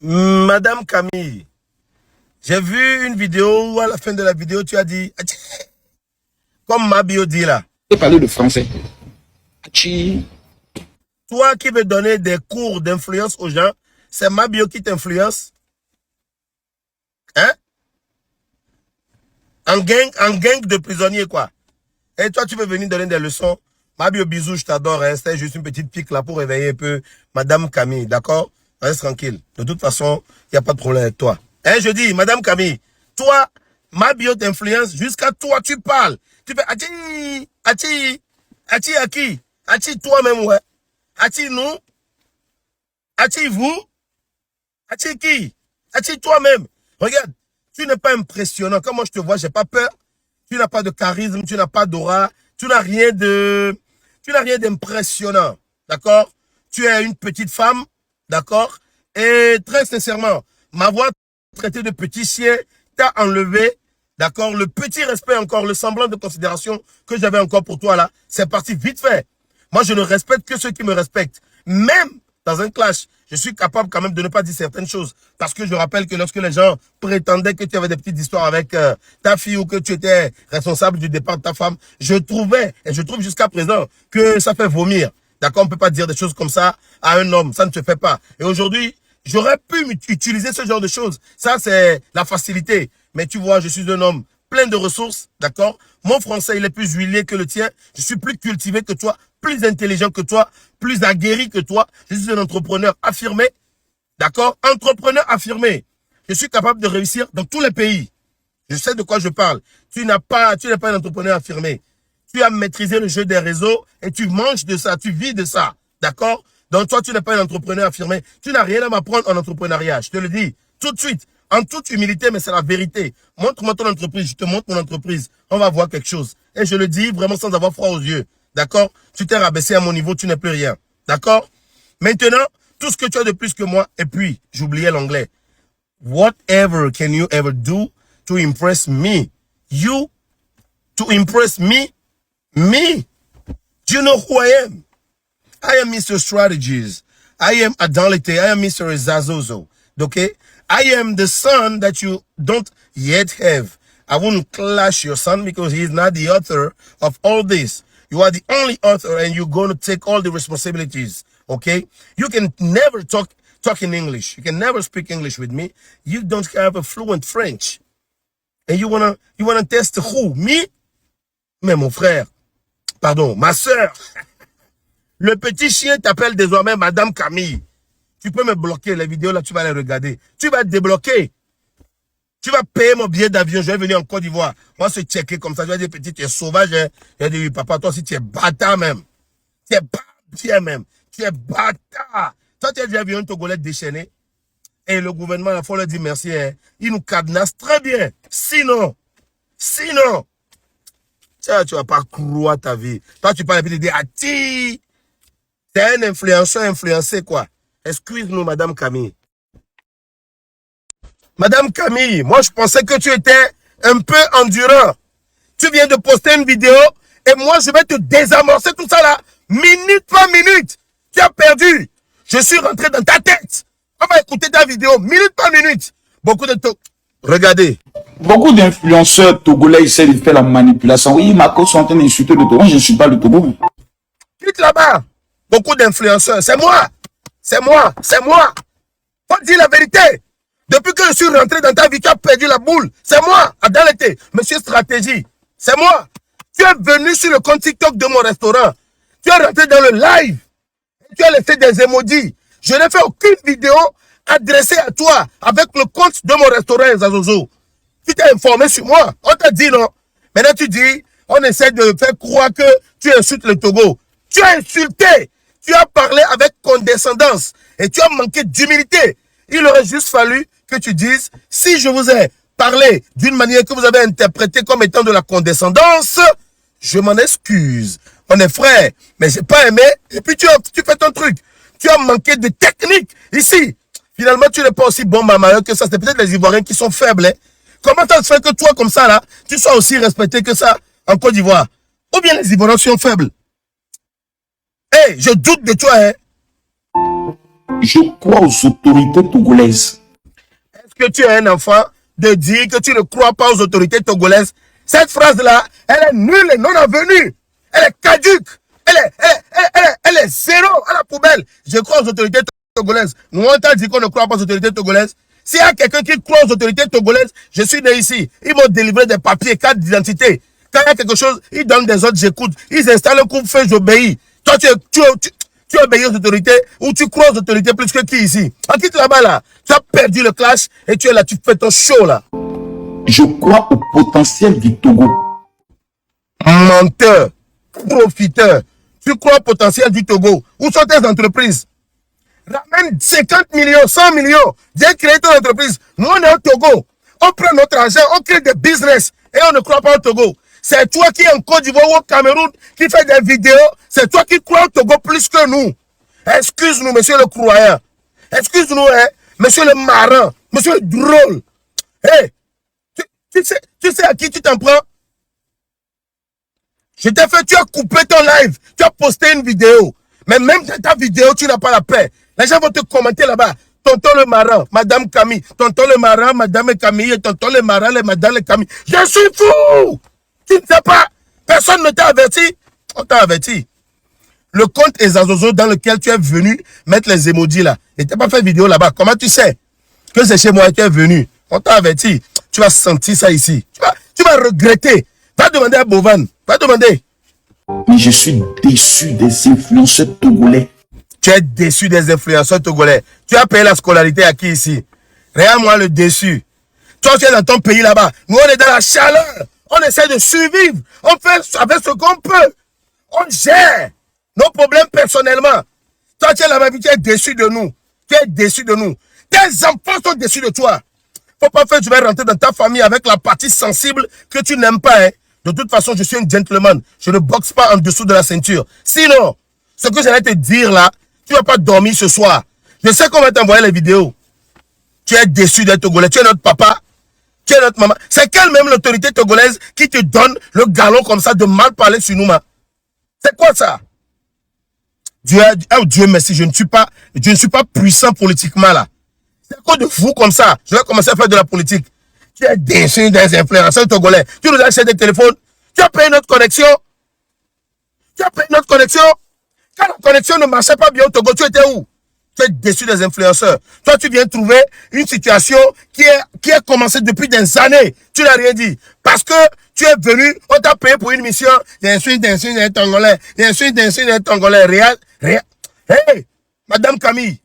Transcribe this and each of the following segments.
Madame Camille, j'ai vu une vidéo où à la fin de la vidéo, tu as dit, comme Mabio dit là. Et parler de français. Achi. Toi qui veux donner des cours d'influence aux gens, c'est Mabio qui t'influence? Hein? En gang de prisonniers, quoi. Et toi, tu veux venir donner des leçons? Mabio, bisous, je t'adore. Hein? C'était juste une petite pique là pour réveiller un peu Madame Camille, d'accord? Reste tranquille. De toute façon, il n'y a pas de problème avec toi. Hein, je dis, Madame Camille, toi, Mabio t'influence, jusqu'à toi, tu parles. Tu fais, Ati à qui? Ati toi-même, ouais. Ati nous? Ati vous? Ati qui? Ati toi-même. Regarde, tu n'es pas impressionnant. Comme moi je te vois, j'ai pas peur. Tu n'as pas de charisme, tu n'as pas d'aura, tu n'as rien d'impressionnant. D'accord? Tu es une petite femme, d'accord? Et très sincèrement, m'avoir traité de petit chien t'a enlevé, d'accord? Le petit respect encore, le semblant de considération que j'avais encore pour toi là, c'est parti vite fait. Moi, je ne respecte que ceux qui me respectent. Même dans un clash, je suis capable quand même de ne pas dire certaines choses. Parce que je rappelle que lorsque les gens prétendaient que tu avais des petites histoires avec ta fille ou que tu étais responsable du départ de ta femme, je trouvais, et je trouve jusqu'à présent, que ça fait vomir. D'accord, on ne peut pas dire des choses comme ça à un homme, ça ne se fait pas. Et aujourd'hui, j'aurais pu utiliser ce genre de choses. Ça, c'est la facilité. Mais tu vois, je suis un homme plein de ressources, d'accord? Mon français, il est plus huilé que le tien. Je suis plus cultivé que toi, plus intelligent que toi, plus aguerri que toi. Je suis un entrepreneur affirmé, d'accord? Entrepreneur affirmé. Je suis capable de réussir dans tous les pays. Je sais de quoi je parle. Tu n'es pas un entrepreneur affirmé. Tu as maîtrisé le jeu des réseaux et tu manges de ça, tu vis de ça, d'accord? Donc toi, tu n'es pas un entrepreneur affirmé. Tu n'as rien à m'apprendre en entrepreneuriat. Je te le dis tout de suite, en toute humilité, mais c'est la vérité. Montre-moi ton entreprise, je te montre mon entreprise. On va voir quelque chose. Et je le dis vraiment sans avoir froid aux yeux, d'accord? Tu t'es rabaissé à mon niveau, tu n'es plus rien, d'accord? Maintenant, tout ce que tu as de plus que moi, et puis, j'oubliais l'anglais. Whatever can you ever do to impress me? You, to impress me? Me? Do you know who I am? I am Mr. Strategies. I am Adalite. I am Mr. Zazozo. Okay? I am the son that you don't yet have. I wouldn't clash your son because he is not the author of all this. You are the only author and you're going to take all the responsibilities. Okay? You can never talk in English. You can never speak English with me. You don't have a fluent French. And you wanna test who? Me? Mais mon frère. Pardon, ma sœur. Le petit chien t'appelle désormais Madame Camille. Tu peux me bloquer, les vidéos là, tu vas les regarder. Tu vas te débloquer. Tu vas payer mon billet d'avion, je vais venir en Côte d'Ivoire. Moi, se checker comme ça, je vais dire, petit, tu es sauvage. Hein. Je vais dire, oui, papa, toi aussi, tu es bâtard même. Tu es bâtard même. Tu es bâtard. Toi, tu as déjà vu un Togolais déchaîné. Et le gouvernement, il faut leur dire merci. Hein. Il nous cadenasse très bien. Sinon, tu vas pas croire ta vie. Toi, tu parles et puis tu dis, Ati, t'es un influenceur influencé, quoi. Excuse-nous, Madame Camille. Madame Camille, moi, je pensais que tu étais un peu endurant. Tu viens de poster une vidéo et moi, je vais te désamorcer tout ça là. Minute par minute. Tu as perdu. Je suis rentré dans ta tête. On va écouter ta vidéo, minute par minute. Beaucoup de regardez. Beaucoup d'influenceurs togolais essaient de faire la manipulation. Oui, Marco sont en train d'insulter le Togo. Je ne suis pas le Togo. Quitte là-bas. Beaucoup d'influenceurs. C'est moi. C'est moi. C'est moi. Faut dire la vérité. Depuis que je suis rentré dans ta vie, tu as perdu la boule. C'est moi, Adalete, monsieur Stratégie. C'est moi. Tu es venu sur le compte TikTok de mon restaurant. Tu es rentré dans le live. Tu as laissé des emojis. Je n'ai fait aucune vidéo adressée à toi avec le compte de mon restaurant Zazozo. Tu t'es informé sur moi. On t'a dit non. Maintenant tu dis, on essaie de faire croire que tu insultes le Togo. Tu as insulté. Tu as parlé avec condescendance. Et tu as manqué d'humilité. Il aurait juste fallu que tu dises, si je vous ai parlé d'une manière que vous avez interprétée comme étant de la condescendance, je m'en excuse. On est frères, mais j'ai pas aimé. Et puis tu fais ton truc. Tu as manqué de technique. Ici, finalement, tu n'es pas aussi bon maman que ça. C'est peut-être les Ivoiriens qui sont faibles. Hein. Comment ça se fait que toi, comme ça, là, tu sois aussi respecté que ça en Côte d'Ivoire? Ou bien les Ivoiriens sont faibles? Hé, je doute de toi, hein. Je crois aux autorités togolaises. Est-ce que tu es un enfant de dire que tu ne crois pas aux autorités togolaises? Cette phrase-là, elle est nulle et non avenue. Elle est caduque. Elle est zéro à la poubelle. Je crois aux autorités togolaises. Nous, on t'a dit qu'on ne croit pas aux autorités togolaises. S'il y a quelqu'un qui croit aux autorités togolaises, je suis né ici. Ils m'ont délivré des papiers, cartes d'identité. Quand il y a quelque chose, ils donnent des ordres, j'écoute. Ils installent un coupe-feu, j'obéis. Toi, tu obéis aux autorités ou tu crois aux autorités plus que qui ici? En quitte là-bas, là. Tu as perdu le clash et tu es là, tu fais ton show, là. Je crois au potentiel du Togo. Menteur, profiteur. Tu crois au potentiel du Togo. Où sont tes entreprises? Ramène 50 millions, 100 millions. Viens créer ton entreprise. Nous, on est au Togo. On prend notre argent, on crée des business et on ne croit pas au Togo. C'est toi qui es en Côte d'Ivoire ou au Cameroun qui fait des vidéos. C'est toi qui crois au Togo plus que nous. Excuse-nous, monsieur le croyant. Excuse-nous, hein, monsieur le marin, monsieur le drôle. Hey, tu sais à qui tu t'en prends? Je t'ai fait, tu as coupé ton live, tu as posté une vidéo. Mais même dans ta vidéo, tu n'as pas la paix. Les gens vont te commenter là-bas. Tonton le marin, madame Camille. Tonton le marin, madame Camille. Et tonton le marin, madame Camille. Je suis fou! Tu ne sais pas. Personne ne t'a averti. On t'a averti. Le compte Ezazozo dans lequel tu es venu mettre les emojis là. Et tu n'as pas fait vidéo là-bas. Comment tu sais que c'est chez moi que tu es venu? On t'a averti. Tu vas sentir ça ici. Tu vas regretter. Va demander à Bovan. Va demander. Mais je suis déçu des influenceurs togolais. Tu es déçu des influenceurs togolais. Tu as payé la scolarité à qui ici? Regarde-moi le déçu. Toi, tu es dans ton pays là-bas. Nous, on est dans la chaleur. On essaie de survivre. On fait avec ce qu'on peut. On gère nos problèmes personnellement. Toi, tu es là-bas, tu es déçu de nous. Tu es déçu de nous. Tes enfants sont déçus de toi. Faut pas faire, tu vas rentrer dans ta famille avec la partie sensible que tu n'aimes pas. Hein. De toute façon, je suis un gentleman. Je ne boxe pas en dessous de la ceinture. Sinon, ce que j'allais te dire là, tu ne vas pas dormir ce soir. Je sais qu'on va t'envoyer les vidéos. Tu es déçu d'être Togolais. Tu es notre papa. Tu es notre maman. C'est quelle même l'autorité togolaise qui te donne le galon comme ça de mal parler sur nous, c'est quoi ça? Dieu merci, je ne suis pas puissant politiquement là. C'est quoi de fou comme ça? Je vais commencer à faire de la politique. Tu es déçu des influenceurs togolais. Tu nous as acheté des téléphones. Tu as payé notre connexion. Quand la connexion ne marchait pas bien au Togo, tu étais où? Tu es déçu des influenceurs. Toi, tu viens trouver une situation qui a commencé depuis des années. Tu n'as rien dit. Parce que tu es venu, on t'a payé pour une mission. Rien. Hey, Madame Camille.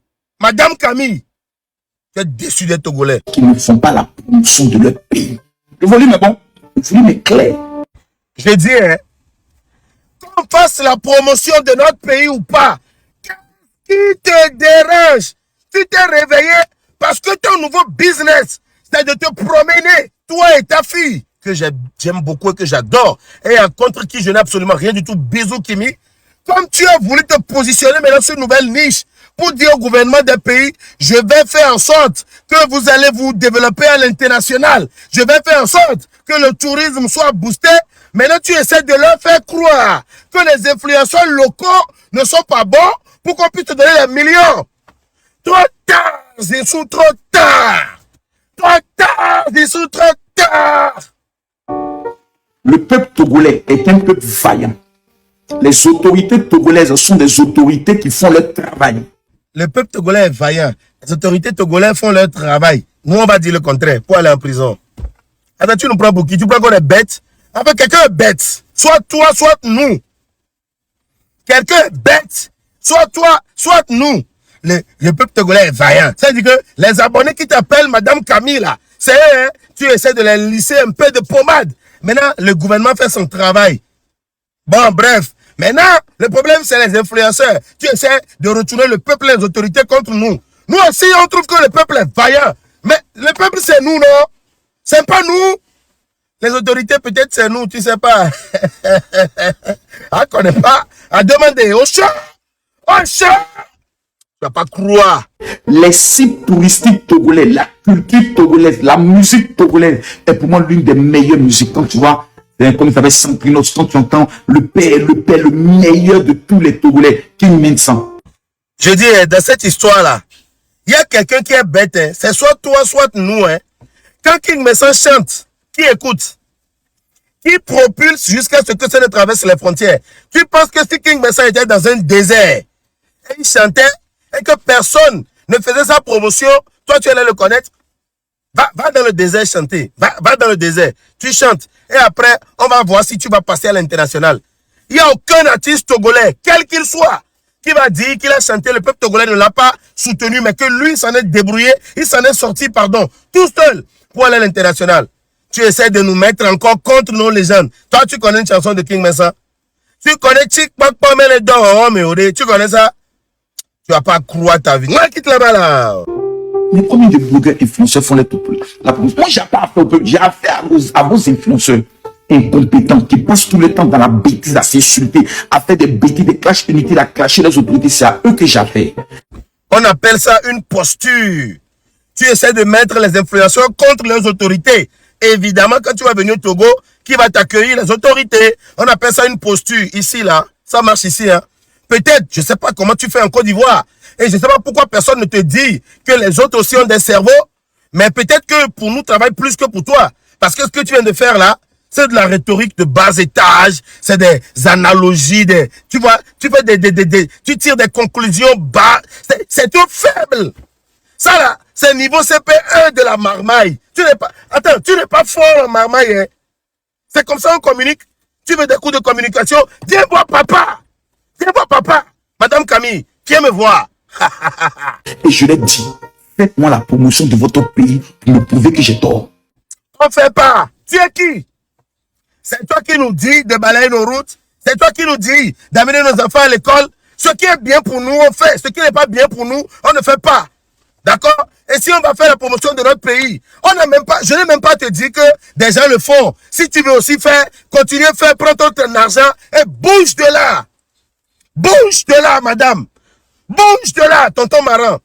Tu es déçu des Togolais. Qui ne font pas la promotion de leur pays. Le volume est bon. Le volume est clair. Je dis, hein, qu'on fasse la promotion de notre pays ou pas, qui te dérange? Tu t'es réveillé parce que ton nouveau business, c'est de te promener, toi et ta fille, que j'aime beaucoup et que j'adore, et en contre qui je n'ai absolument rien du tout. Bisous, Kimi. Comme tu as voulu te positionner maintenant sur une nouvelle niche pour dire au gouvernement des pays, je vais faire en sorte que vous allez vous développer à l'international. Je vais faire en sorte que le tourisme soit boosté. Maintenant, tu essaies de leur faire croire que les influenceurs locaux ne sont pas bons pour qu'on puisse te donner les millions. Trop tard, Zissou, trop tard. Trop tard, Zissou, trop tard. Le peuple togolais est un peuple vaillant. Les autorités togolaises sont des autorités qui font leur travail. Le peuple togolais est vaillant. Les autorités togolaises font leur travail. Nous, on va dire le contraire pour aller en prison. Attends, tu nous prends pour qui? Tu prends qu'on est bête? Enfin, quelqu'un est bête. Soit toi, soit nous. Quelqu'un est bête. Soit toi, soit nous. Le peuple togolais est vaillant. C'est-à-dire que les abonnés qui t'appellent Madame Camille, là, c'est eux, hein, tu essaies de les lisser un peu de pommade. Maintenant, le gouvernement fait son travail. Bon, bref. Maintenant, le problème, c'est les influenceurs. Tu essaies de retourner le peuple et les autorités contre nous. Nous aussi, on trouve que le peuple est vaillant. Mais le peuple, c'est nous, non? C'est pas nous. Les autorités, peut-être, c'est nous, tu sais pas. On connaît pas. À demander au chat. Au chat. Tu vas pas croire. Les sites touristiques togolais, la culture togolaise, la musique togolaise est pour moi l'une des meilleures musiques. Quand tu vois, comme il s'appelle Santrinos, quand tu entends le meilleur de tous les Togolais, King Minsan. Je dis, dans cette histoire-là, il y a quelqu'un qui est bête, hein. C'est soit toi, soit nous. Hein. Quand King Messan chante, qui écoute, qui propulse jusqu'à ce que ça ne traverse les frontières. Tu penses que si King Messan était dans un désert, et il chantait, et que personne ne faisait sa promotion, toi tu allais le connaître? Va dans le désert chanter. Va dans le désert. Tu chantes. Et après, on va voir si tu vas passer à l'international. Il n'y a aucun artiste togolais, quel qu'il soit, qui va dire qu'il a chanté, le peuple togolais ne l'a pas soutenu, mais que lui, il s'en est débrouillé, il s'en est sorti, pardon, tout seul pour aller à l'international. Tu essaies de nous mettre encore contre nos légendes. Toi, tu connais une chanson de King Messan? Tu connais Chick Pak Pamela Don, mais tu connais ça? Tu vas pas croire ta vie. Moi, quitte là-bas, là. Mais combien de blogueurs influenceurs font la promotion? Moi, j'ai pas affaire au peuple, j'ai affaire à vos influenceurs incompétents qui passent tout le temps dans la bêtise, à s'insulter, à faire des bêtises, des clashs inutiles, à clasher les autorités. C'est à eux que j'ai affaire. On appelle ça une posture. Tu essaies de mettre les influenceurs contre les autorités. Évidemment, quand tu vas venir au Togo, qui va t'accueillir? Les autorités. On appelle ça une posture. Ici, là, ça marche ici. Hein. Peut-être, je ne sais pas comment tu fais en Côte d'Ivoire. Et je ne sais pas pourquoi personne ne te dit que les autres aussi ont des cerveaux. Mais peut-être que pour nous, travaille plus que pour toi. Parce que ce que tu viens de faire là, c'est de la rhétorique de bas étage. C'est des analogies. Tu vois, tu fais tu tires des conclusions bas. C'est tout faible. Ça là, c'est niveau CP1 de la marmaille. Tu n'es pas fort en marmaille. Hein. C'est comme ça on communique. Tu veux des cours de communication? Viens voir papa. Viens voir papa. Madame Camille, viens me voir. Et je l'ai dit, faites-moi la promotion de votre pays pour me prouver que j'ai tort. On ne fait pas. Tu es qui? C'est toi qui nous dis de balayer nos routes. C'est toi qui nous dis d'amener nos enfants à l'école. Ce qui est bien pour nous, on fait. Ce qui n'est pas bien pour nous, on ne fait pas. D'accord? Et si on va faire la promotion de notre pays, je n'ai même pas te dire que des gens le font. Si tu veux aussi faire, continue à faire, prends ton argent et bouge de là. Bouge de là, madame. Bouge de là, tonton Maran.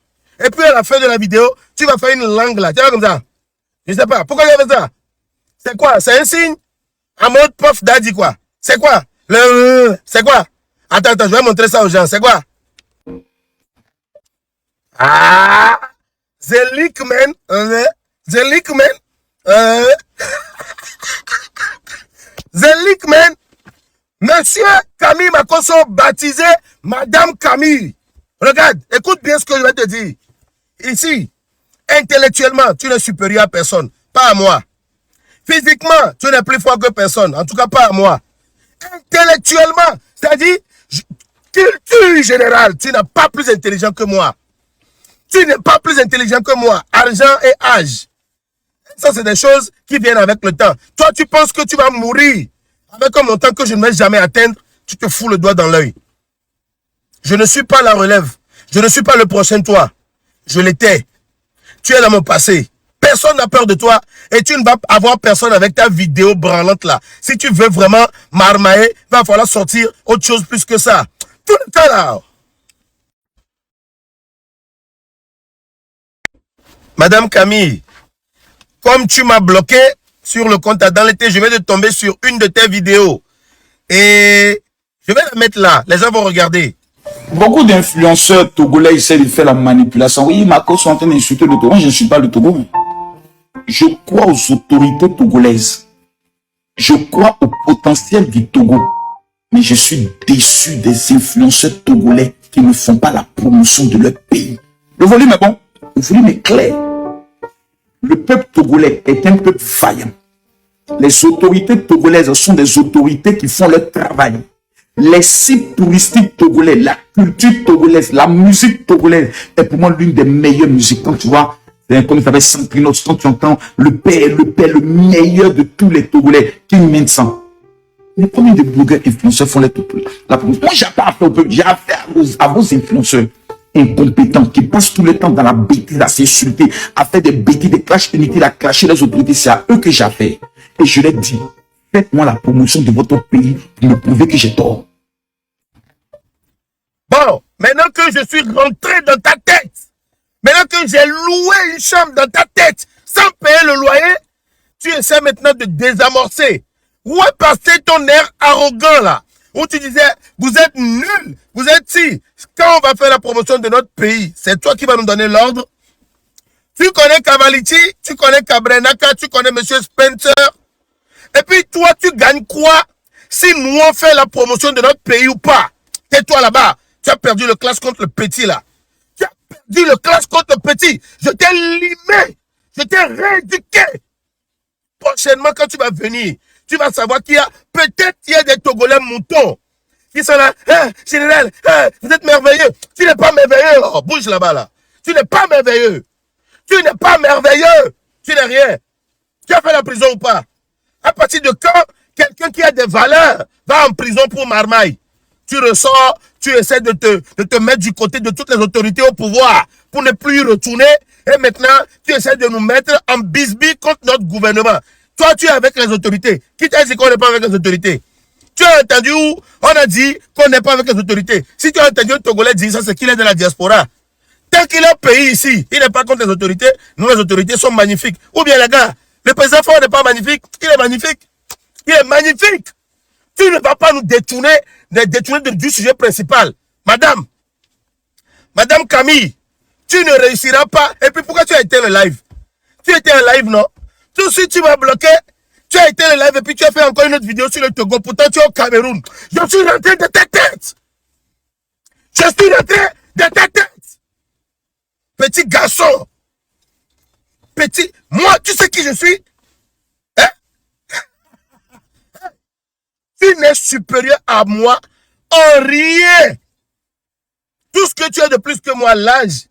Et puis à la fin de la vidéo, tu vas faire une langue là. Tu vas comme ça. Je ne sais pas. Pourquoi tu as fait ça? C'est quoi? C'est un signe? En mode Puff Daddy quoi? C'est quoi? C'est quoi? Attends, je vais montrer ça aux gens. C'est quoi? Ah! The Lickman. The Lickman. The Lickman. Monsieur Camille Makosso baptisé Madame Camille. Regarde, écoute bien ce que je vais te dire. Ici, intellectuellement, tu n'es supérieur à personne. Pas à moi. Physiquement, tu n'es plus fort que personne. En tout cas, pas à moi. Intellectuellement, c'est-à-dire, culture générale, tu n'es pas plus intelligent que moi. Tu n'es pas plus intelligent que moi. Argent et âge. Ça, c'est des choses qui viennent avec le temps. Toi, tu penses que tu vas mourir avec un montant que je ne vais jamais atteindre. Tu te fous le doigt dans l'œil. Je ne suis pas la relève. Je ne suis pas le prochain toi. Je l'étais. Tu es dans mon passé. Personne n'a peur de toi et tu ne vas avoir personne avec ta vidéo branlante là. Si tu veux vraiment marmailler, il va falloir sortir autre chose plus que ça. Tout le temps là. Madame Camille, comme tu m'as bloqué sur le compte dans l'été, je vais te tomber sur une de tes vidéos. Et je vais la mettre là. Les gens vont regarder. Beaucoup d'influenceurs togolais essaient de faire la manipulation. Oui, Marco sont en train d'insulter le Togo. Moi, je ne suis pas le Togo. Je crois aux autorités togolaises. Je crois au potentiel du Togo. Mais je suis déçu des influenceurs togolais qui ne font pas la promotion de leur pays. Le volume est bon. Le volume est clair. Le peuple togolais est un peuple vaillant. Les autorités togolaises sont des autorités qui font leur travail. Les sites touristiques togolais, la culture togolaise, la musique togolaise est pour moi l'une des meilleures musiques. Quand tu vois, comme ça fait Santrino, quand tu entends le père, le meilleur de tous les Togolais, King Messan. Mais combien de blogueurs influenceurs font la promotion? Moi, j'ai pas affaire au peuple, j'ai affaire à vos influenceurs incompétents qui passent tout le temps dans la bêtise, à s'insulter, à faire des bêtises, des clashs inutiles, à clasher les autorités. C'est à eux que j'ai affaire. Et je l'ai dit, faites-moi la promotion de votre pays pour me prouver que j'ai tort. Bon, maintenant que je suis rentré dans ta tête, maintenant que j'ai loué une chambre dans ta tête sans payer le loyer, tu essaies maintenant de désamorcer. Où est passé ton air arrogant là? Où tu disais, vous êtes nuls, vous êtes si. Quand on va faire la promotion de notre pays, c'est toi qui vas nous donner l'ordre. Tu connais Cavaliti, tu connais Cabrenaka, tu connais Monsieur Spencer. Et puis toi, tu gagnes quoi si nous on fait la promotion de notre pays ou pas? Tais-toi là-bas. Tu as perdu le classe contre le petit là. Tu as perdu le classe contre le petit. Je t'ai limé. Je t'ai rééduqué. Prochainement, quand tu vas venir, tu vas savoir qu'il y a peut-être des Togolais moutons qui sont là. Hein, général, hein, vous êtes merveilleux. Tu n'es pas merveilleux. Oh, bouge là-bas là. Tu n'es pas merveilleux. Tu n'es pas merveilleux. Tu n'es rien. Tu as fait la prison ou pas? À partir de quand quelqu'un qui a des valeurs va en prison pour marmaille? Tu ressors, tu essaies de te mettre du côté de toutes les autorités au pouvoir pour ne plus y retourner. Et maintenant, tu essaies de nous mettre en bisbille contre notre gouvernement. Toi, tu es avec les autorités. Qui t'a dit qu'on n'est pas avec les autorités? Tu as entendu où on a dit qu'on n'est pas avec les autorités? Si tu as entendu un Togolais dire ça, c'est qu'il est de la diaspora. Tant qu'il est au pays ici, il n'est pas contre les autorités. Nous, les autorités sont magnifiques. Ou bien, les gars, le président Ford n'est pas magnifique. Il est magnifique. Il est magnifique. Tu ne vas pas nous détourner du sujet principal. Madame Camille, tu ne réussiras pas. Et puis, pourquoi tu as été le live? Tu étais en live, non? Tout de suite, tu m'as bloqué. Tu as été le live et puis tu as fait encore une autre vidéo sur le Togo. Pourtant, tu es au Cameroun. Je suis rentré de ta tête. Je suis rentré de ta tête. Petit garçon. Petit. Moi, tu sais qui je suis? Hein? Tu n'es supérieur à moi en rien. Tout ce que tu as de plus que moi, l'âge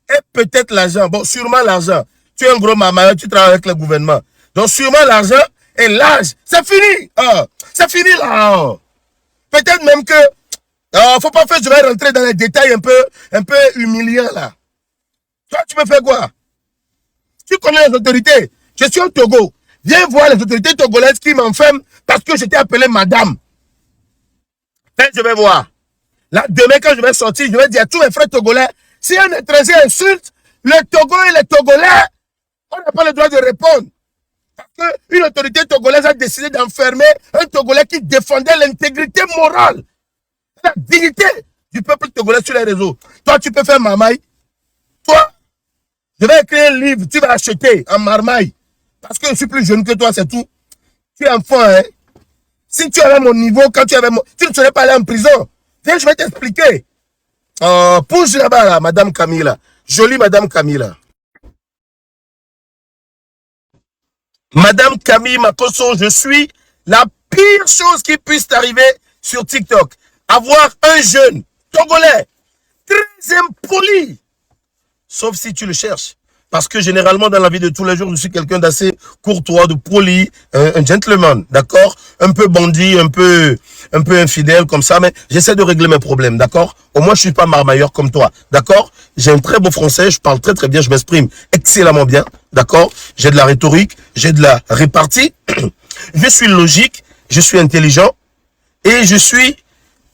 et peut-être l'argent. Bon, sûrement l'argent. Tu es un gros maman, tu travailles avec le gouvernement. Donc, sûrement l'argent et l'âge. C'est fini. Oh, c'est fini là. Oh. Peut-être même que... faut pas faire, je vais rentrer dans les détails un peu humiliants là. Toi, tu peux faire quoi? Tu connais les autorités. Je suis au Togo. Viens voir les autorités togolaises qui m'enferment parce que je t'ai appelé madame. Fait, je vais voir. Là, demain, quand je vais sortir, je vais dire à tous mes frères togolais, si un étranger insulte le Togo et les Togolais, on n'a pas le droit de répondre. Parce qu'une autorité togolaise a décidé d'enfermer un Togolais qui défendait l'intégrité morale, la dignité du peuple togolais sur les réseaux. Toi, tu peux faire marmaille. Toi, je vais écrire un livre, tu vas acheter en marmaille. Parce que je suis plus jeune que toi, c'est tout. Tu es enfant, hein. Si tu avais mon niveau, quand tu avais mon... Tu ne serais pas allé en prison. Viens, je vais t'expliquer. Pousse là-bas, là, Madame Camille. Jolie Madame Camille. Madame Camille Makosso, je suis la pire chose qui puisse t'arriver sur TikTok. Avoir un jeune Togolais très impoli. Sauf si tu le cherches. Parce que généralement, dans la vie de tous les jours, je suis quelqu'un d'assez courtois, de poli, un gentleman, d'accord? Un peu bandit, un peu infidèle comme ça, mais j'essaie de régler mes problèmes, d'accord? Au moins, je suis pas marmailleur comme toi, d'accord? J'ai un très beau français, je parle très très bien, je m'exprime excellemment bien, d'accord? J'ai de la rhétorique, j'ai de la répartie, je suis logique, je suis intelligent, et je suis,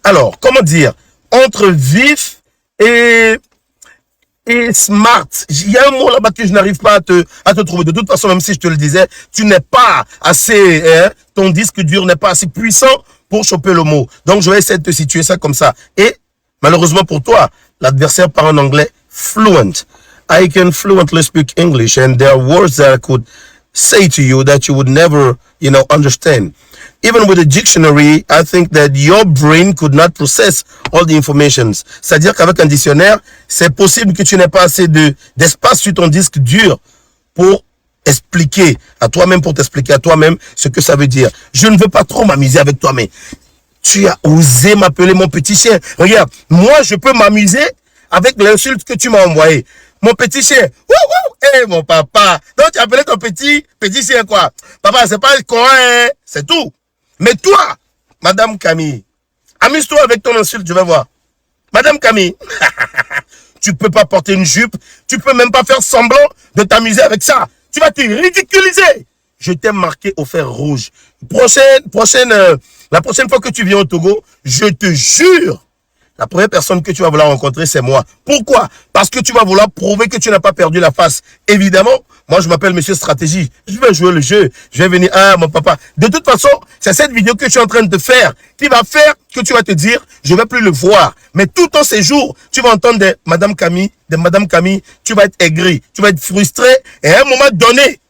alors, comment dire, entre vif et smart. Il y a un mot là-bas que je n'arrive pas à te trouver. De toute façon, même si je te le disais, tu n'es pas assez, ton disque dur n'est pas assez puissant pour choper le mot. Donc, je vais essayer de te situer ça comme ça. Et, malheureusement pour toi, l'adversaire parle en anglais fluent. I can fluently speak English and there are words that I could say to you that you would never, understand. Even with a dictionary, I think that your brain could not process all the information. C'est-à-dire qu'avec un dictionnaire, c'est possible que tu n'aies pas assez d'espace sur ton disque dur pour expliquer à toi-même, pour t'expliquer à toi-même ce que ça veut dire. Je ne veux pas trop m'amuser avec toi, mais tu as osé m'appeler mon petit chien. Regarde, moi, je peux m'amuser avec l'insulte que tu m'as envoyée. Mon petit chien. Hey, mon papa. Donc, tu as appelé ton petit chien quoi? Papa, c'est pas le coin, c'est tout. Mais toi, Madame Camille, amuse-toi avec ton insulte, je vais voir. Madame Camille, tu peux pas porter une jupe, tu peux même pas faire semblant de t'amuser avec ça. Tu vas te ridiculiser. Je t'ai marqué au fer rouge. La prochaine fois que tu viens au Togo, je te jure, La première personne que tu vas vouloir rencontrer, c'est moi. Pourquoi? Parce que tu vas vouloir prouver que tu n'as pas perdu la face. Évidemment, moi, je m'appelle Monsieur Stratégie. Je vais jouer le jeu. Je vais venir, ah, mon papa. De toute façon, c'est cette vidéo que je suis en train de faire qui va faire que tu vas te dire, je ne vais plus le voir. Mais tout ton séjour, tu vas entendre des Madame Camille, tu vas être aigri, tu vas être frustré. Et à un moment donné,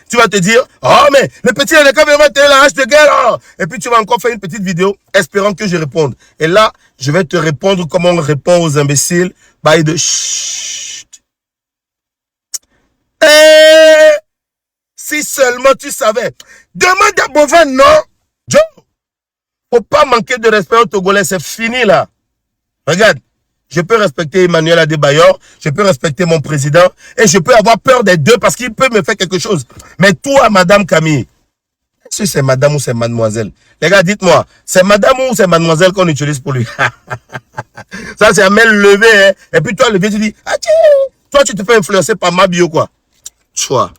tu vas te dire, oh, mais le petit, il est quand même la hache de guerre. Oh. Et puis, tu vas encore faire une petite vidéo espérant que je réponde. Et là, je vais te répondre comme on répond aux imbéciles. By the chut. Et si seulement tu savais. Demande à Bovin, non. Joe, faut pas manquer de respect aux Togolais. C'est fini, là. Regarde. Je peux respecter Emmanuel Adebayor, je peux respecter mon président, et je peux avoir peur des deux parce qu'il peut me faire quelque chose. Mais toi, Madame Camille, est-ce que c'est Madame ou c'est Mademoiselle? Les gars, dites-moi, c'est Madame ou c'est Mademoiselle qu'on utilise pour lui? Ça, c'est un mail levé, hein? Et puis toi, levé, tu dis, ah tiens, toi, tu te fais influencer par ma bio, quoi. Choix.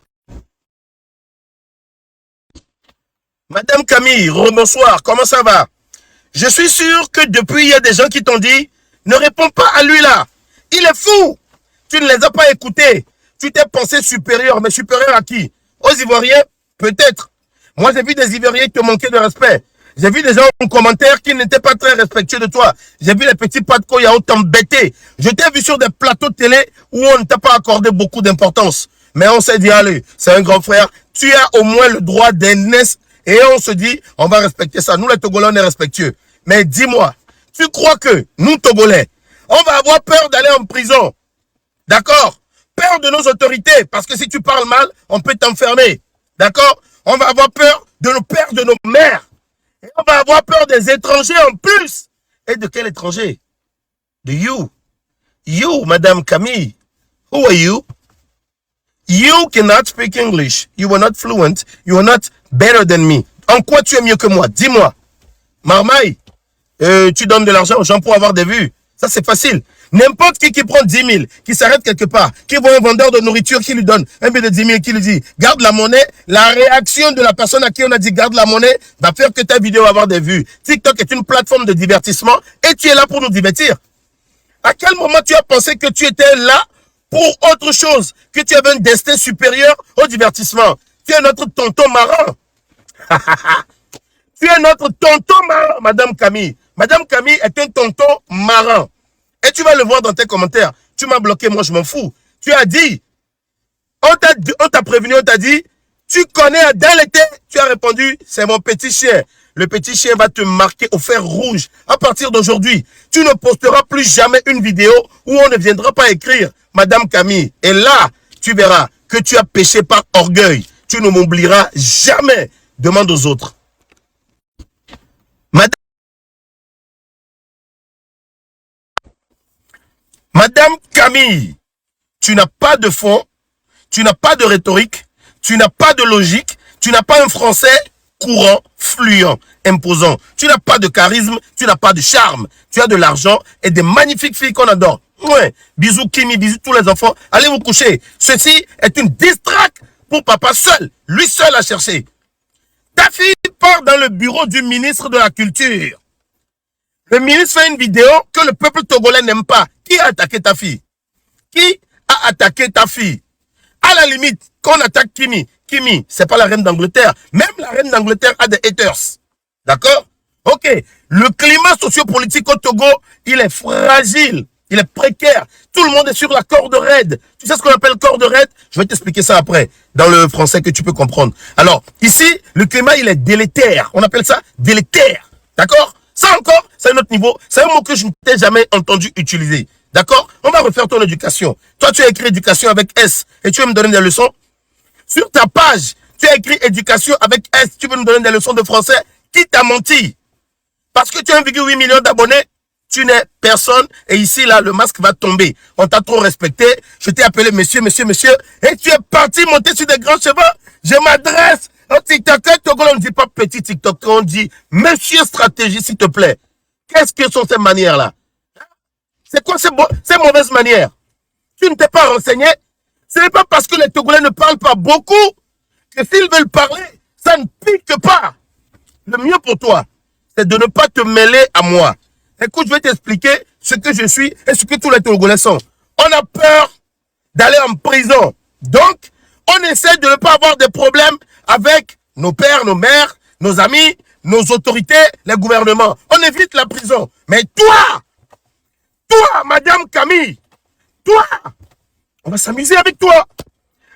Madame Camille, bonsoir, comment ça va? Je suis sûr que depuis, il y a des gens qui t'ont dit, ne réponds pas à lui là. Il est fou. Tu ne les as pas écoutés. Tu t'es pensé supérieur. Mais supérieur à qui? Aux Ivoiriens? Peut-être. Moi, j'ai vu des Ivoiriens te manquer de respect. J'ai vu des gens en commentaire qui n'étaient pas très respectueux de toi. J'ai vu les petits pas de Koyao t'embêter. Je t'ai vu sur des plateaux de télé où on ne t'a pas accordé beaucoup d'importance. Mais on s'est dit, allez, c'est un grand frère. Tu as au moins le droit d'aînesse. Et on se dit, on va respecter ça. Nous, les Togolais, on est respectueux. Mais dis-moi, tu crois que nous, Togolais, on va avoir peur d'aller en prison? D'accord? Peur de nos autorités, parce que si tu parles mal, on peut t'enfermer. D'accord? On va avoir peur de nos pères, de nos mères. Et on va avoir peur des étrangers en plus. Et de quel étranger? De you. You, Madame Camille. Who are you? You cannot speak English. You are not fluent. You are not better than me. En quoi tu es mieux que moi? Dis-moi. Marmaille. Tu donnes de l'argent aux gens pour avoir des vues. Ça, c'est facile. N'importe qui prend 10 000, qui s'arrête quelque part, qui voit un vendeur de nourriture qui lui donne un billet de 10 000, qui lui dit, garde la monnaie, la réaction de la personne à qui on a dit, garde la monnaie, va faire que ta vidéo va avoir des vues. TikTok est une plateforme de divertissement et tu es là pour nous divertir. À quel moment tu as pensé que tu étais là pour autre chose, que tu avais un destin supérieur au divertissement? Tu es notre tonton marin. Tu es notre tonton marin, Madame Camille. Madame Camille est un tonton marin. Et tu vas le voir dans tes commentaires. Tu m'as bloqué, moi je m'en fous. Tu as dit, on t'a prévenu, on t'a dit, tu connais Adèle l'été. Tu as répondu, c'est mon petit chien. Le petit chien va te marquer au fer rouge. À partir d'aujourd'hui, tu ne posteras plus jamais une vidéo où on ne viendra pas écrire Madame Camille. Et là, tu verras que tu as péché par orgueil. Tu ne m'oublieras jamais. Demande aux autres. Madame Camille, tu n'as pas de fond, tu n'as pas de rhétorique, tu n'as pas de logique, tu n'as pas un français courant, fluent, imposant. Tu n'as pas de charisme, tu n'as pas de charme. Tu as de l'argent et des magnifiques filles qu'on adore. Ouais, bisous Kimi, bisous tous les enfants. Allez vous coucher. Ceci est une distraque pour papa seul. Lui seul à chercher. Ta fille part dans le bureau du ministre de la Culture. Le ministre fait une vidéo que le peuple togolais n'aime pas. Qui a attaqué ta fille? Qui a attaqué ta fille? À la limite, qu'on attaque Kimi. Kimi, c'est pas la reine d'Angleterre. Même la reine d'Angleterre a des haters. D'accord? Ok. Le climat sociopolitique au Togo, il est fragile. Il est précaire. Tout le monde est sur la corde raide. Tu sais ce qu'on appelle corde raide? Je vais t'expliquer ça après, dans le français que tu peux comprendre. Alors, ici, le climat, il est délétère. On appelle ça délétère. D'accord? Ça encore, c'est un autre niveau. C'est un mot que je ne t'ai jamais entendu utiliser. D'accord? On va refaire ton éducation. Toi, tu as écrit éducation avec S et tu veux me donner des leçons? Sur ta page, tu as écrit éducation avec S. Tu veux me donner des leçons de français? Qui t'a menti? Parce que tu as 1,8 million d'abonnés, tu n'es personne. Et ici, là, le masque va tomber. On t'a trop respecté. Je t'ai appelé monsieur, monsieur, monsieur. Et tu es parti monter sur des grands chevaux. Je m'adresse au TikTok. Togo, on ne dit pas petit TikTok. On dit monsieur stratégie, s'il te plaît. Qu'est-ce que sont ces manières-là? C'est quoi ces mauvaises manières? Tu ne t'es pas renseigné? Ce n'est pas parce que les Togolais ne parlent pas beaucoup que s'ils veulent parler, ça ne pique pas. Le mieux pour toi, c'est de ne pas te mêler à moi. Écoute, je vais t'expliquer ce que je suis et ce que tous les Togolais sont. On a peur d'aller en prison. Donc, on essaie de ne pas avoir de problèmes avec nos pères, nos mères, nos amis, nos autorités, les gouvernements. On évite la prison. Mais toi, Madame Camille, toi, on va s'amuser avec toi.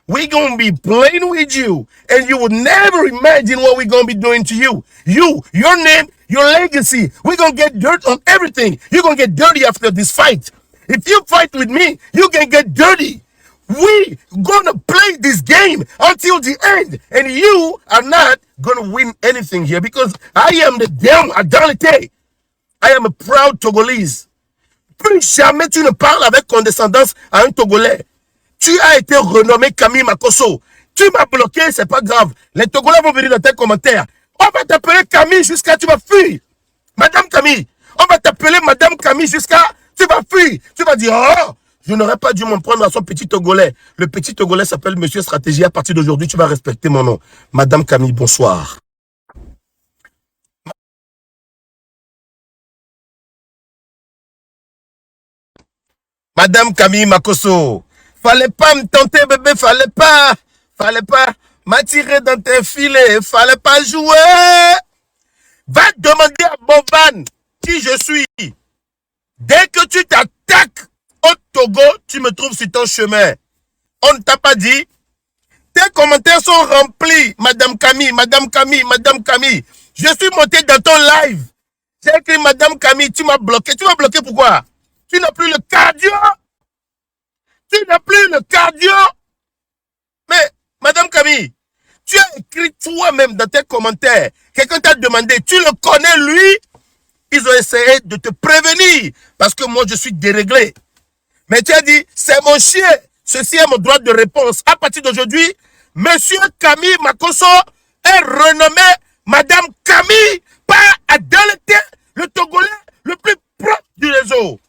We're going to be playing with you. And you would never imagine what we're going to be doing to you. You, your name, your legacy. We're going to get dirt on everything. You're going to get dirty after this fight. If you fight with me, you can get dirty. We gonna play this game until the end. And you are not gonna win anything here because I am the damn Adalite. I am a proud Togolese. Plus jamais tu ne parles avec condescendance à un Togolais. Tu as été renommé Camille Makosso. Tu m'as bloqué, c'est pas grave. Les Togolais vont venir dans tes commentaires. On va t'appeler Camille jusqu'à tu vas fuir. Madame Camille. On va t'appeler Madame Camille jusqu'à tu vas fuir. Tu vas dire, oh, je n'aurais pas dû m'en prendre à son petit Togolais. Le petit Togolais s'appelle Monsieur Stratégie. À partir d'aujourd'hui, tu vas respecter mon nom. Madame Camille, bonsoir. Madame Camille Makosso. Fallait pas me tenter, bébé. Fallait pas m'attirer dans tes filets. Fallait pas jouer. Va demander à Boban qui je suis. Dès que tu t'attaques au Togo, tu me trouves sur ton chemin. On ne t'a pas dit. Tes commentaires sont remplis, Madame Camille, Madame Camille, Madame Camille. Je suis monté dans ton live. J'ai écrit Madame Camille, tu m'as bloqué. Tu m'as bloqué pourquoi? Tu n'as plus le cardio. Tu n'as plus le cardio. Mais, Madame Camille, tu as écrit toi-même dans tes commentaires. Quelqu'un t'a demandé, tu le connais lui? Ils ont essayé de te prévenir parce que moi je suis déréglé. Mais tu as dit, c'est mon chien. Ceci est mon droit de réponse. À partir d'aujourd'hui, Monsieur Camille Makosso est renommé Madame Camille par Adalite, le Togolais le plus propre du réseau.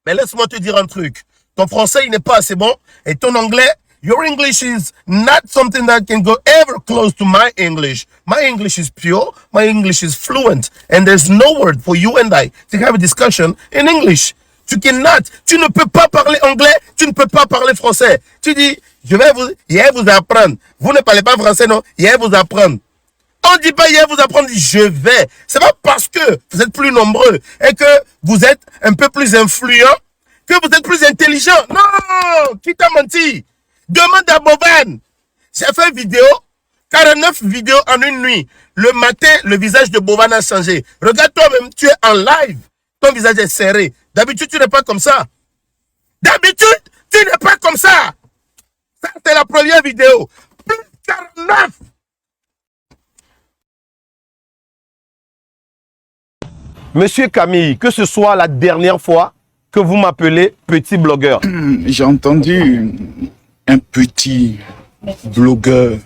Mais laisse-moi te dire un truc. Ton français, il n'est pas assez bon. Et ton anglais, your English is not something that can go ever close to my English. My English is pure. My English is fluent. And there's no word for you and I to have a discussion in English. Tu ne peux pas parler anglais, tu ne peux pas parler français. Tu dis, je vais vous apprendre. Vous ne parlez pas français, non? Je vais vous apprendre. On ne dit pas, je vais vous apprendre, je vais. C'est pas parce que vous êtes plus nombreux et que vous êtes un peu plus influents que vous êtes plus intelligent. Non! Qui t'a menti? Demande à Boban. J'ai fait une vidéo, 49 vidéos en une nuit. Le matin, le visage de Boban a changé. Regarde toi-même, tu es en live. Ton visage est serré. D'habitude, tu n'es pas comme ça. D'habitude, tu n'es pas comme ça. Ça, c'est la première vidéo. Plus 49. Monsieur Camille, que ce soit la dernière fois que vous m'appelez petit blogueur. J'ai entendu un petit blogueur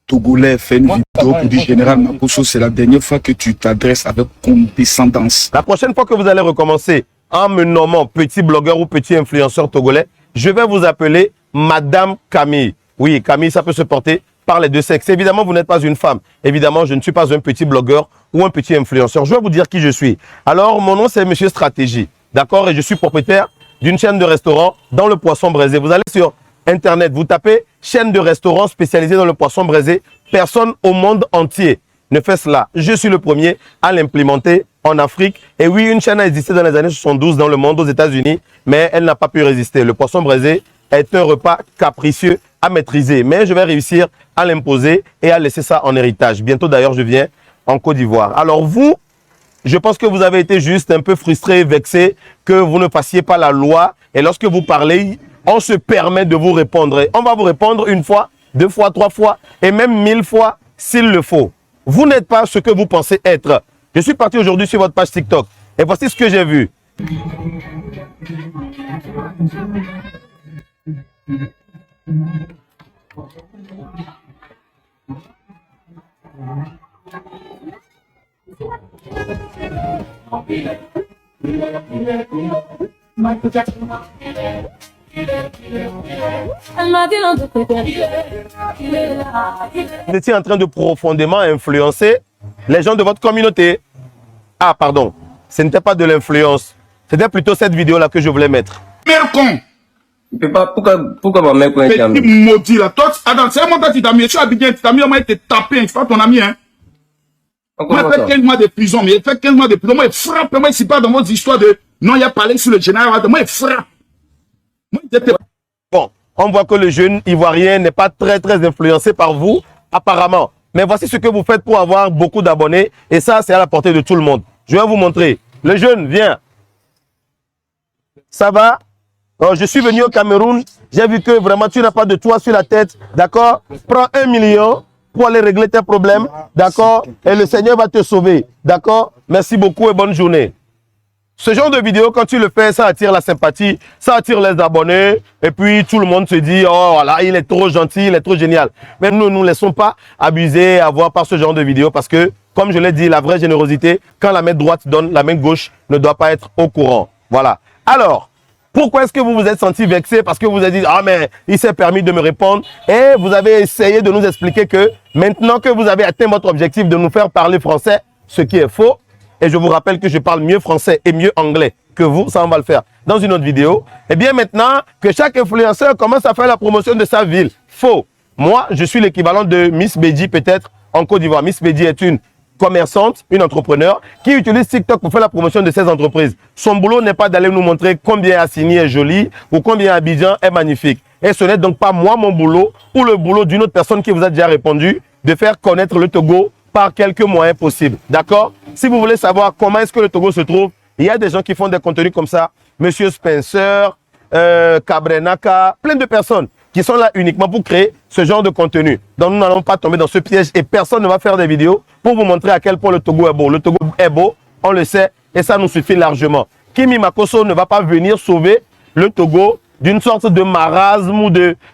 togolais faire une vidéo pour du général Makosso. C'est la dernière fois que tu t'adresses avec condescendance. La prochaine fois que vous allez recommencer en me nommant petit blogueur ou petit influenceur togolais, je vais vous appeler Madame Camille. Oui, Camille, ça peut se porter par les deux sexes. Évidemment, vous n'êtes pas une femme. Évidemment, je ne suis pas un petit blogueur ou un petit influenceur. Je vais vous dire qui je suis. Alors, mon nom, c'est Monsieur Stratégie. D'accord? Et je suis propriétaire d'une chaîne de restaurants dans le poisson braisé. Vous allez sur Internet, vous tapez chaîne de restaurants spécialisée dans le poisson braisé. Personne au monde entier ne fait cela. Je suis le premier à l'implémenter en Afrique. Et oui, une chaîne a existé dans les années 72 dans le monde, aux États-Unis, mais elle n'a pas pu résister. Le poisson braisé est un repas capricieux à maîtriser, mais je vais réussir à l'imposer et à laisser ça en héritage. Bientôt d'ailleurs, je viens en Côte d'Ivoire. Alors vous, je pense que vous avez été juste un peu frustré, vexé, que vous ne fassiez pas la loi. Et lorsque vous parlez, on se permet de vous répondre. Et on va vous répondre une fois, deux fois, trois fois et même 1000 fois s'il le faut. Vous n'êtes pas ce que vous pensez être. Je suis parti aujourd'hui sur votre page TikTok et voici ce que j'ai vu. Vous étiez en train de profondément influencer les gens de votre communauté. Ah, pardon. ce n'était pas de l'influence. C'était plutôt cette vidéo-là que je voulais mettre. Mère con. Tu peux pas, pourquoi ma mère connaît Petit maudit là. Toi, attends, c'est mon temps, tu t'as mis, tu as bien, tu t'as mis, on m'a été tapé, c'est pas ton ami, hein. Moi, il fait 15 mois de prison, mais il fait 15 mois de prison. Moi, il frappe, moi, ici, pas dans votre histoire de, non, il a parlé sur le général, moi, il frappe. Moi, il était... Bon, on voit que le jeune ivoirien n'est pas très influencé par vous, apparemment. Mais voici ce que vous faites pour avoir beaucoup d'abonnés. Et ça, c'est à la portée de tout le monde. Je vais vous montrer. Le jeune, viens. Ça va? Alors, je suis venu au Cameroun. J'ai vu que vraiment, tu n'as pas de toit sur la tête. D'accord? Prends 1 million pour aller régler tes problèmes. D'accord? Et le Seigneur va te sauver. D'accord? Merci beaucoup et bonne journée. Ce genre de vidéo, quand tu le fais, ça attire la sympathie, ça attire les abonnés. Et puis, tout le monde se dit, oh voilà, il est trop gentil, il est trop génial. Mais nous ne nous laissons pas abuser à voir par ce genre de vidéo parce que, comme je l'ai dit, la vraie générosité, quand la main droite donne, la main gauche ne doit pas être au courant. Voilà. Alors, pourquoi est-ce que vous vous êtes senti vexé? Parce que vous vous êtes dit, ah mais il s'est permis de me répondre. Et vous avez essayé de nous expliquer que maintenant que vous avez atteint votre objectif de nous faire parler français, ce qui est faux, et je vous rappelle que je parle mieux français et mieux anglais que vous, ça on va le faire dans une autre vidéo. Et bien maintenant que chaque influenceur commence à faire la promotion de sa ville. Faux. Moi, je suis l'équivalent de Miss Beji peut-être en Côte d'Ivoire. Miss Beji est une commerçante, une entrepreneur qui utilise TikTok pour faire la promotion de ses entreprises. Son boulot n'est pas d'aller nous montrer combien Assini est joli ou combien Abidjan est magnifique. Et ce n'est donc pas moi mon boulot ou le boulot d'une autre personne qui vous a déjà répondu de faire connaître le Togo par quelques moyens possibles. D'accord? Si vous voulez savoir comment est-ce que le Togo se trouve, il y a des gens qui font des contenus comme ça. Monsieur Spencer, Cabrenaka, plein de personnes qui sont là uniquement pour créer ce genre de contenu. Donc nous n'allons pas tomber dans ce piège et personne ne va faire des vidéos pour vous montrer à quel point le Togo est beau. Le Togo est beau, on le sait, et ça nous suffit largement. Kimi Makosso ne va pas venir sauver le Togo d'une sorte de marasme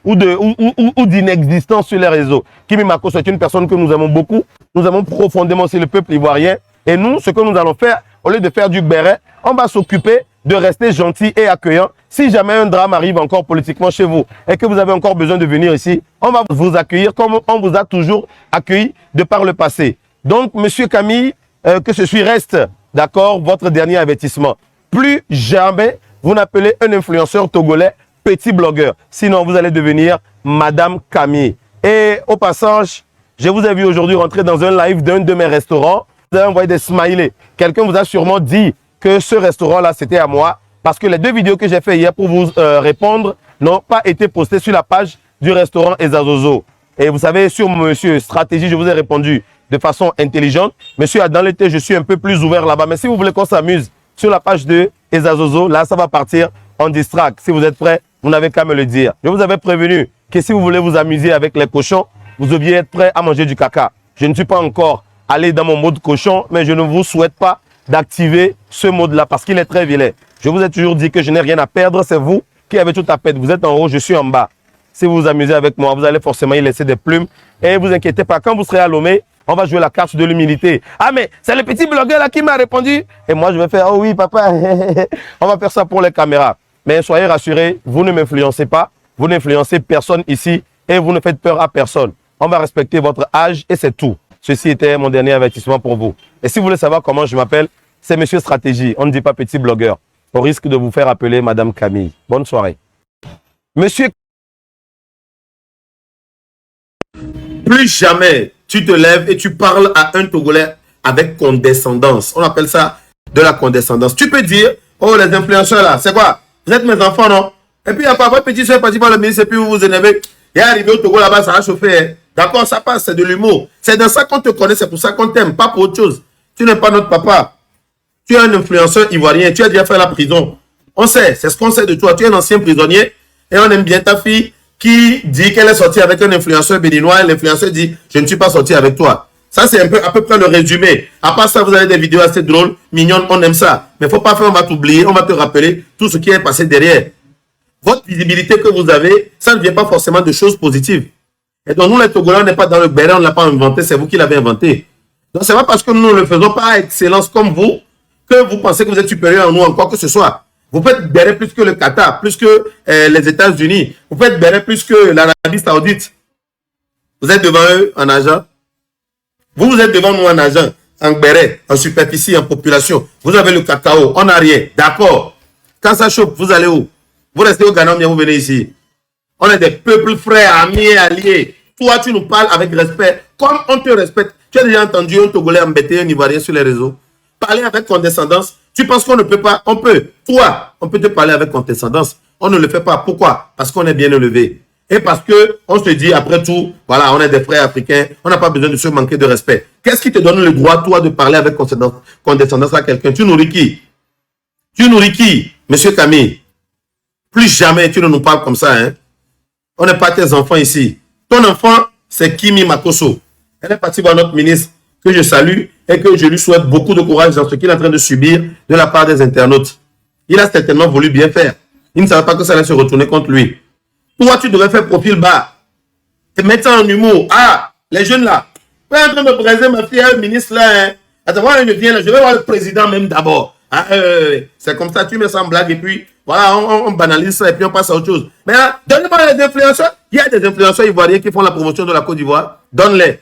ou d'inexistence sur les réseaux. Kimi Makosso est une personne que nous aimons beaucoup. Nous aimons profondément aussi le peuple ivoirien. Et nous, ce que nous allons faire, au lieu de faire du béret, on va s'occuper de rester gentil et accueillant. Si jamais un drame arrive encore politiquement chez vous et que vous avez encore besoin de venir ici, on va vous accueillir comme on vous a toujours accueilli de par le passé. Donc, Monsieur Camille, que ceci reste, d'accord, votre dernier avertissement. Plus jamais vous n'appelez un influenceur togolais petit blogueur. Sinon, vous allez devenir Madame Camille. Et au passage, je vous ai vu aujourd'hui rentrer dans un live d'un de mes restaurants. Vous avez envoyé des smileys. Quelqu'un vous a sûrement dit que ce restaurant-là, c'était à moi. Parce que les 2 vidéos que j'ai fait hier pour vous répondre n'ont pas été postées sur la page du restaurant Ezazozo. Et vous savez, sur Monsieur Stratégie, je vous ai répondu de façon intelligente. Monsieur, dans l'été, je suis un peu plus ouvert là-bas. Mais si vous voulez qu'on s'amuse sur la page de Ezazozo, là, ça va partir en distract. Si vous êtes prêts, vous n'avez qu'à me le dire. Je vous avais prévenu que si vous voulez vous amuser avec les cochons, vous deviez être prêt à manger du caca. Je ne suis pas encore allé dans mon mode cochon, mais je ne vous souhaite pas d'activer ce mode-là parce qu'il est très vilain. Je vous ai toujours dit que je n'ai rien à perdre, c'est vous qui avez tout à perdre. Vous êtes en haut, je suis en bas. Si vous vous amusez avec moi, vous allez forcément y laisser des plumes. Et ne vous inquiétez pas, quand vous serez à Lomé, on va jouer la carte de l'humilité. Ah mais c'est le petit blogueur là qui m'a répondu. Et moi je vais faire, oh oui papa, on va faire ça pour les caméras. Mais soyez rassurés, vous ne m'influencez pas, vous n'influencez personne ici et vous ne faites peur à personne. On va respecter votre âge et c'est tout. Ceci était mon dernier avertissement pour vous. Et si vous voulez savoir comment je m'appelle, c'est Monsieur Stratégie. On ne dit pas petit blogueur. Au risque de vous faire appeler Madame Camille. Bonne soirée. Monsieur, plus jamais tu te lèves et tu parles à un Togolais avec condescendance. On appelle ça de la condescendance. Tu peux dire, oh les influenceurs là, c'est quoi? Vous êtes mes enfants, non? Et puis, il y a pas votre petit soeur parti par le ministre et puis vous vous énervez. Et arrivé au Togo là-bas, ça va chauffer. Hein. D'accord, ça passe, c'est de l'humour. C'est dans ça qu'on te connaît, c'est pour ça qu'on t'aime, pas pour autre chose. Tu n'es pas notre papa. Tu es un influenceur ivoirien, tu as déjà fait la prison. On sait, c'est ce qu'on sait de toi. Tu es un ancien prisonnier et on aime bien ta fille qui dit qu'elle est sortie avec un influenceur béninois et l'influenceur dit « Je ne suis pas sorti avec toi ». Ça, c'est à peu près le résumé. À part ça, vous avez des vidéos assez drôles, mignonnes, on aime ça. Mais il ne faut pas faire, on va t'oublier, on va te rappeler tout ce qui est passé derrière. Votre visibilité que vous avez, ça ne vient pas forcément de choses positives. Et donc, nous, les Togolais, on n'est pas dans le béret, on ne l'a pas inventé, c'est vous qui l'avez inventé. Donc, c'est pas parce que nous ne le faisons pas à excellence comme vous, que vous pensez que vous êtes supérieur à nous en quoi que ce soit. Vous faites béret plus que le Qatar, plus que les États-Unis. Vous faites béret plus que l'Arabie Saoudite. Vous êtes devant eux en argent. Vous êtes devant nous en argent. en béret, en superficie, en population. Vous avez le cacao, on n'a rien. D'accord. Quand ça chauffe, vous allez où? Vous restez au Ghana, vous venez ici. On est des peuples frères, amis, alliés. Toi, tu nous parles avec respect, comme on te respecte. Tu as déjà entendu un Togolais embêter un Ivoirien sur les réseaux? Parler avec condescendance. Tu penses qu'on ne peut pas? On peut. Toi, on peut te parler avec condescendance. On ne le fait pas. Pourquoi? Parce qu'on est bien élevé. Et parce que on se dit, après tout, voilà, on est des frères africains, on n'a pas besoin de se manquer de respect. Qu'est-ce qui te donne le droit, toi, de parler avec condescendance à quelqu'un? Tu nourris qui? Tu nourris qui, monsieur Camille? Plus jamais tu ne nous parles comme ça, hein? On n'est pas tes enfants ici. Ton enfant, c'est Kimi Makosso. Elle est partie voir notre ministre, que je salue et que je lui souhaite beaucoup de courage dans ce qu'il est en train de subir de la part des internautes. Il a certainement voulu bien faire. Il ne savait pas que ça allait se retourner contre lui. Toi, tu devrais faire profil bas. Te mettre en humour. Ah, les jeunes là. Tu es en train de briser ma fille, le ministre là. Hein. Attends, moi, je viens là. Je vais voir le président même d'abord. Ah, c'est comme ça, tu mets ça en blague et puis, voilà, on banalise ça et puis on passe à autre chose. Mais là, donne-moi les influenceurs. Il y a des influenceurs ivoiriens qui font la promotion de la Côte d'Ivoire. Donne-les.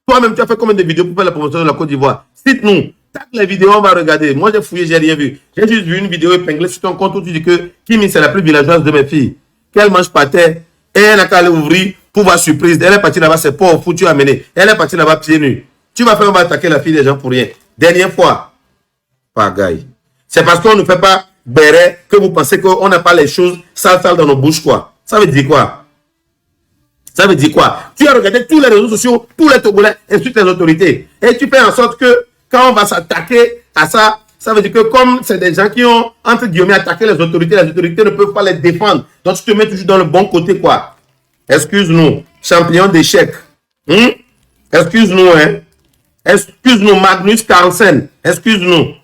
Toi-même, tu as fait combien de vidéos pour faire la promotion de la Côte d'Ivoire? Cite-nous. Tac les vidéos, on va regarder. Moi, j'ai fouillé, j'ai rien vu. J'ai juste vu une vidéo épinglée sur ton compte où tu dis que Kimi, c'est la plus villageoise de mes filles. Qu'elle mange pas terre. Et elle n'a qu'à aller ouvrir pour voir surprise. Elle est partie là-bas, c'est pas au foutu à mener. Elle est partie là-bas pieds nus. Tu vas faire, on va attaquer la fille des gens pour rien. Dernière fois. Pagaille. C'est parce qu'on ne fait pas béret que vous pensez qu'on n'a pas les choses sales dans nos bouches, quoi. Ça veut dire quoi? Ça veut dire quoi? Tu as regardé tous les réseaux sociaux, tous les Togolais insultent les autorités. Et tu fais en sorte que quand on va s'attaquer à ça, ça veut dire que comme c'est des gens qui ont, entre guillemets, attaqué les autorités ne peuvent pas les défendre. Donc tu te mets toujours dans le bon côté, quoi. Excuse-nous, champion d'échecs. Excuse-nous, hein. Excuse-nous, Magnus Carlsen. Excuse-nous.